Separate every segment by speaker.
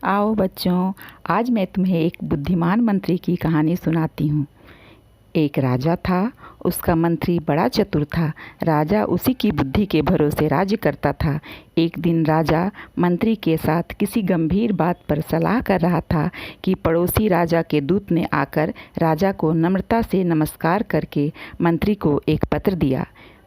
Speaker 1: आओ बच्चों, आज मैं तुम्हें एक बुद्धिमान मंत्री की कहानी सुनाती हूँ। एक राजा था, उसका मंत्री बड़ा चतुर था। राजा उसी की बुद्धि के भरोसे राज्य करता था। एक दिन राजा मंत्री के साथ किसी गंभीर बात पर सलाह कर रहा था कि पड़ोसी राजा के दूत ने आकर राजा को नम्रता से नमस्कार करके मंत्री को एक पत्र दिया।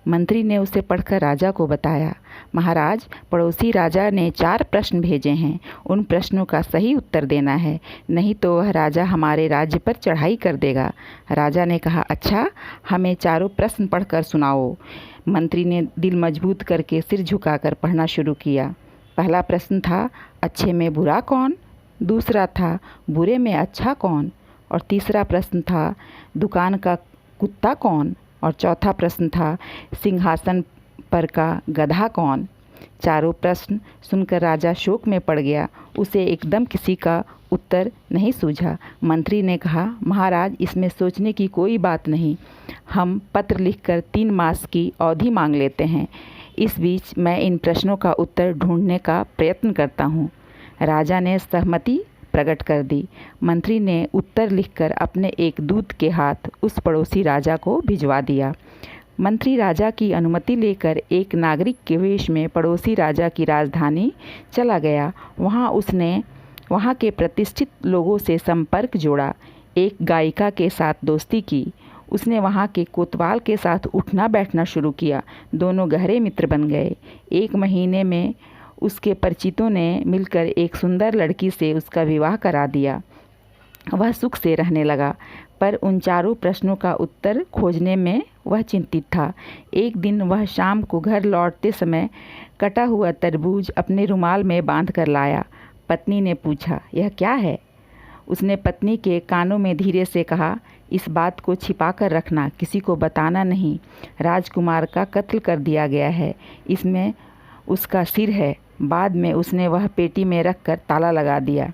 Speaker 1: मंत्री ने उसे पढ़कर राजा को बताया, महाराज, पड़ोसी राजा ने 4 प्रश्न भेजे हैं। उन प्रश्नों का सही उत्तर देना है, नहीं तो वह राजा हमारे राज्य पर चढ़ाई कर देगा। राजा ने कहा, अच्छा, हमें चारों प्रश्न पढ़कर सुनाओ। मंत्री ने दिल मजबूत करके सिर झुकाकर पढ़ना शुरू किया। पहला प्रश्न था, अच्छे में बुरा कौन? दूसरा था, बुरे में अच्छा कौन? और तीसरा प्रश्न था, दुकान का कुत्ता कौन? और चौथा प्रश्न था, सिंहासन पर का गधा कौन? चारों प्रश्न सुनकर राजा शोक में पड़ गया। उसे एकदम किसी का उत्तर नहीं सूझा। मंत्री ने कहा, महाराज, इसमें सोचने की कोई बात नहीं। हम पत्र लिखकर 3 मास की अवधि मांग लेते हैं। इस बीच मैं इन प्रश्नों का उत्तर ढूंढने का प्रयत्न करता हूँ। राजा ने सहमति प्रकट कर दी। मंत्री ने उत्तर लिखकर अपने एक दूत के हाथ उस पड़ोसी राजा को भिजवा दिया। मंत्री राजा की अनुमति लेकर एक नागरिक के वेश में पड़ोसी राजा की राजधानी चला गया। वहाँ उसने वहाँ के प्रतिष्ठित लोगों से संपर्क जोड़ा। एक गायिका के साथ दोस्ती की। उसने वहाँ के कोतवाल के साथ उठना बैठना शुरू किया। दोनों गहरे मित्र बन गए। 1 महीने में उसके परिचितों ने मिलकर एक सुंदर लड़की से उसका विवाह करा दिया। वह सुख से रहने लगा, पर उन चारों प्रश्नों का उत्तर खोजने में वह चिंतित था। एक दिन वह शाम को घर लौटते समय कटा हुआ तरबूज अपने रुमाल में बांध कर लाया। पत्नी ने पूछा, यह क्या है? उसने पत्नी के कानों में धीरे से कहा, इस बात को छिपा कर रखना, किसी को बताना नहीं। राजकुमार का कत्ल कर दिया गया है। इसमें उसका सिर है। बाद में उसने वह पेटी में रखकर ताला लगा दिया।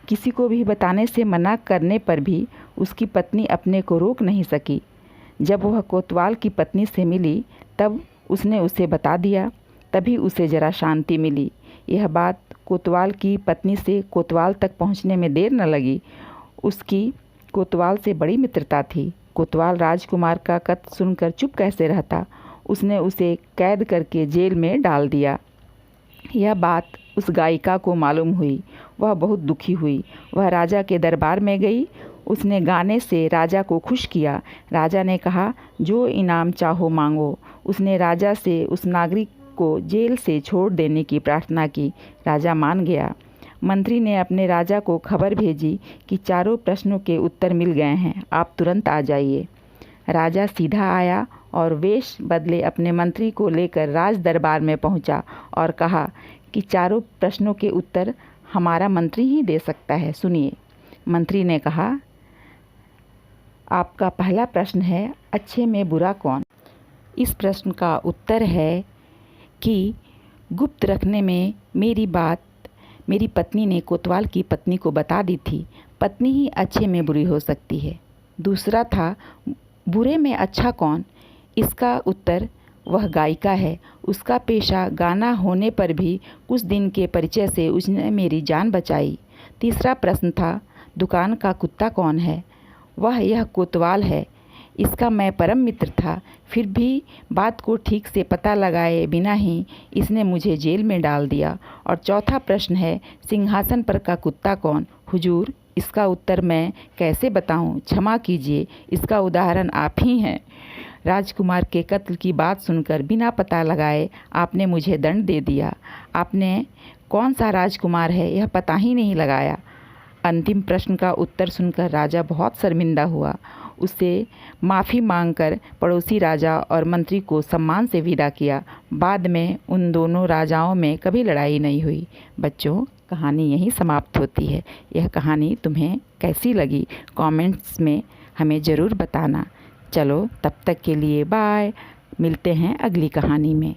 Speaker 1: किसी को भी बताने से मना करने पर भी उसकी पत्नी अपने को रोक नहीं सकी। जब वह कोतवाल की पत्नी से मिली तब उसने उसे बता दिया। तभी उसे जरा शांति मिली। यह बात कोतवाल की पत्नी से कोतवाल तक पहुंचने में देर न लगी। उसकी कोतवाल से बड़ी मित्रता थी। कोतवाल राजकुमार का कत्ल सुनकर चुप कैसे रहता। उसने उसे कैद करके जेल में डाल दिया। यह बात उस गायिका को मालूम हुई। वह बहुत दुखी हुई। वह राजा के दरबार में गई। उसने गाने से राजा को खुश किया। राजा ने कहा, जो इनाम चाहो मांगो। उसने राजा से उस नागरिक को जेल से छोड़ देने की प्रार्थना की। राजा मान गया। मंत्री ने अपने राजा को खबर भेजी कि चारों प्रश्नों के उत्तर मिल गए हैं, आप तुरंत आ जाइए। राजा सीधा आया और वेश बदले अपने मंत्री को लेकर राज दरबार में पहुंचा और कहा कि चारों प्रश्नों के उत्तर हमारा मंत्री ही दे सकता है, सुनिए। मंत्री ने कहा, आपका पहला प्रश्न है, अच्छे में बुरा कौन? इस प्रश्न का उत्तर है कि गुप्त रखने में मेरी बात मेरी पत्नी ने कोतवाल की पत्नी को बता दी थी। पत्नी ही अच्छे में बुरी हो सकती है। दूसरा था, बुरे में अच्छा कौन? इसका उत्तर वह गायिका है। उसका पेशा गाना होने पर भी कुछ दिन के परिचय से उसने मेरी जान बचाई। तीसरा प्रश्न था, दुकान का कुत्ता कौन है? वह यह कोतवाल है। इसका मैं परम मित्र था, फिर भी बात को ठीक से पता लगाए बिना ही इसने मुझे जेल में डाल दिया। और चौथा प्रश्न है, सिंहासन पर का कुत्ता कौन? हुजूर, इसका उत्तर मैं कैसे बताऊं? क्षमा कीजिए, इसका उदाहरण आप ही हैं। राजकुमार के कत्ल की बात सुनकर बिना पता लगाए आपने मुझे दंड दे दिया। आपने कौन सा राजकुमार है यह पता ही नहीं लगाया। अंतिम प्रश्न का उत्तर सुनकर राजा बहुत शर्मिंदा हुआ। उससे माफ़ी मांगकर पड़ोसी राजा और मंत्री को सम्मान से विदा किया। बाद में उन दोनों राजाओं में कभी लड़ाई नहीं हुई। बच्चों, कहानी यहीं समाप्त होती है। यह कहानी तुम्हें कैसी लगी कमेंट्स में हमें ज़रूर बताना। चलो, तब तक के लिए बाय। मिलते हैं अगली कहानी में।